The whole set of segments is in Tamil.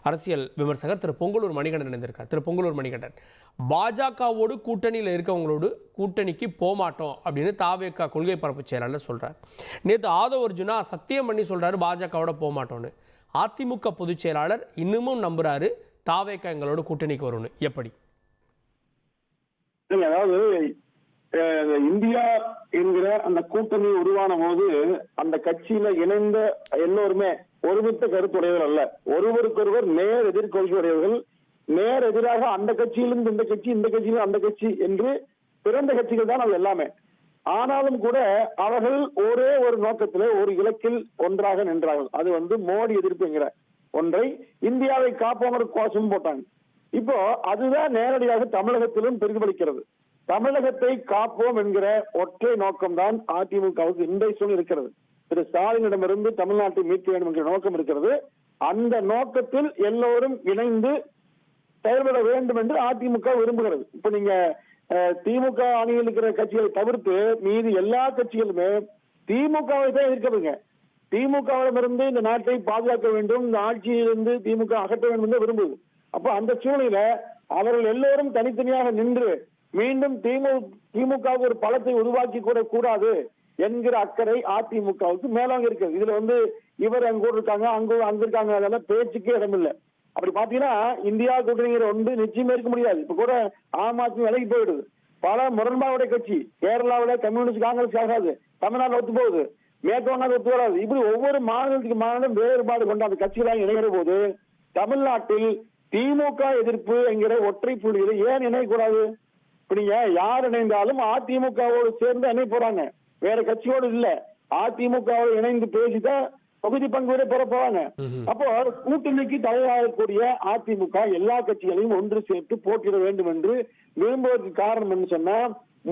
அரசியல் விமர்சகர் திரு பொங்கலூர் மணிகண்டன் இணைந்திருக்கார். திரு பொங்கலூர் மணிகண்டன், பாஜகவோடு கூட்டணியில் இருக்கவங்களோடு கூட்டணிக்கு போமாட்டோம் அப்படின்னு தாவேகா கொள்கை பரப்பு செயலாளர் சொல்றார். நேற்று ஆதவ அர்ஜுனா சத்தியம் பண்ணி சொல்றாரு பாஜகவோட போமாட்டோன்னு. அதிமுக பொதுச் செயலாளர் இன்னமும் நம்புறாரு தாவேகா எங்களோட கூட்டணிக்கு வரும்னு. எப்படி? அதாவது இந்தியா என்கிற அந்த கூட்டணி உருவான போது அந்த கட்சியில இணைந்த எல்லோருமே ஒருமித்த கருத்துடையவர் அல்ல, ஒருவருக்கொருவர் நேர் எதிர்கொள்கையுடையவர்கள். நேர் எதிராக அந்த கட்சியிலிருந்து இந்த கட்சி, இந்த கட்சியிலும் அந்த கட்சி என்று பிறந்த கட்சிகள் தான் அது எல்லாமே. ஆனாலும் கூட அவர்கள் ஒரே ஒரு நோக்கத்திலே ஒரு இலக்கில் ஒன்றாக நின்றார்கள். அது மோடி எதிர்ப்புங்கிற ஒன்றை இந்தியாவை காப்போங்கிற கோஷம் போட்டாங்க. இப்போ அதுதான் நேரடியாக தமிழகத்திலும் பிரதிபலிக்கிறது. தமிழகத்தை காப்போம் என்கிற ஒற்றை நோக்கம்தான் அதிமுகவுக்கு இன்றைய சூழல் இருக்கிறது. திரு ஸ்டாலினிடமிருந்து தமிழ்நாட்டை மீட்க வேண்டும் என்கிற நோக்கம் இருக்கிறது. அந்த நோக்கத்தில் எல்லோரும் இணைந்து செயல்பட வேண்டும் என்று அதிமுக விரும்புகிறது. இப்ப நீங்க திமுக அணியில் இருக்கிற கட்சிகளை தவிர்த்து மீது எல்லா கட்சிகளுமே திமுகவை தான் எதிர்க்கிறதுங்க. திமுகவிடமிருந்து இந்த நாட்டை பாதுகாக்க வேண்டும், இந்த ஆட்சியிலிருந்து திமுக அகற்ற வேண்டும் என்று விரும்புது. அப்ப அந்த சூழ்நிலையில அவர்கள் எல்லோரும் தனித்தனியாக நின்று மீண்டும் திமுகவுக்கு ஒரு பலத்தை உருவாக்கி கூட கூடாது என்கிற அக்கறை அதிமுகவுக்கு மேலாக இருக்கிறது. இதுல இவர் அங்க கூட இருக்காங்க, அங்க இருக்காங்க, அதெல்லாம் பேச்சுக்கே இடமில்லை. அப்படி பாத்தீங்கன்னா இந்தியா கூட்டணிங்கிற ஒன்று நிச்சயமே இருக்க முடியாது. இப்ப கூட ஆம் ஆத்மி விலகி போயிடுது. பல முரண்பாவுடைய கட்சி கேரளாவில கம்யூனிஸ்ட் காங்கிரஸ் ஆகாது, தமிழ்நாட்டில் ஒத்து போகுது, மேற்கு வங்காளம் ஒத்து வராது. இப்படி ஒவ்வொரு மாநிலத்துக்கு மாநிலம் வேறுபாடு கொண்ட அந்த கட்சிகளாக இணைகிற போது தமிழ்நாட்டில் திமுக எதிர்ப்பு என்கிற ஒற்றை புள்ளியில ஏன் இணையக்கூடாது? இப்ப நீங்க யார் இணைந்தாலும் அதிமுகவோடு சேர்ந்து இணைய போறாங்க, வேற கட்சியோடு இல்ல. அதிமுகவோடு இணைந்து பேசிதான் தொகுதி பங்கு பெற போறாங்க. அப்போ கூட்டணிக்கு தயாராகக்கூடிய அதிமுக எல்லா கட்சிகளையும் ஒன்று சேர்த்து போட்டியிட வேண்டும் என்று விரும்புவதற்கு காரணம் என்று சொன்னா,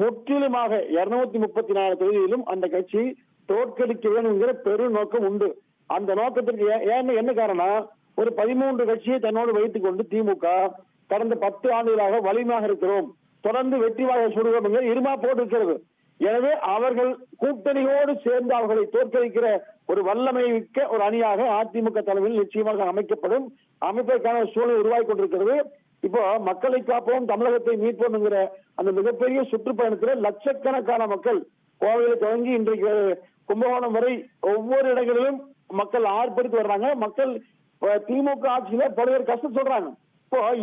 முற்றிலுமாக 234 தொகுதியிலும் அந்த கட்சி தோற்கடிக்க வேண்டும் என்கிற பெரு நோக்கம் உண்டு. அந்த நோக்கத்திற்கு என்ன காரணம்? ஒரு 13 கட்சியை தன்னோடு வைத்துக் கொண்டு திமுக கடந்த 10 ஆண்டுகளாக வலிமையாக இருக்கிறோம், தொடர்ந்து வெற்றி வாகை சுடுவோம் என்கிற இருமா போட்டு இருக்கிறது. எனவே அவர்கள் கூட்டணியோடு சேர்ந்து அவர்களை தோற்கடிக்கிற ஒரு வல்லமை மிக்க ஒரு அணியாக அதிமுக தலைமையில் நிச்சயமாக அமைக்கப்படும். அமைப்பதற்கான சூழலை உருவாக்கி கொண்டிருக்கிறது. இப்போ மக்களை காப்போம் தமிழகத்தை மீட்போம் என்கிற அந்த மிகப்பெரிய சுற்றுப்பயணத்தில் லட்சக்கணக்கான மக்கள் கோவையில் தொடங்கி இன்றைக்கு கும்பகோணம் வரை ஒவ்வொரு இடங்களிலும் மக்கள் ஆர்ப்பரித்து வர்றாங்க. மக்கள் திமுக ஆட்சியில பல்வேறு கஷ்டம் சொல்றாங்க. இப்போ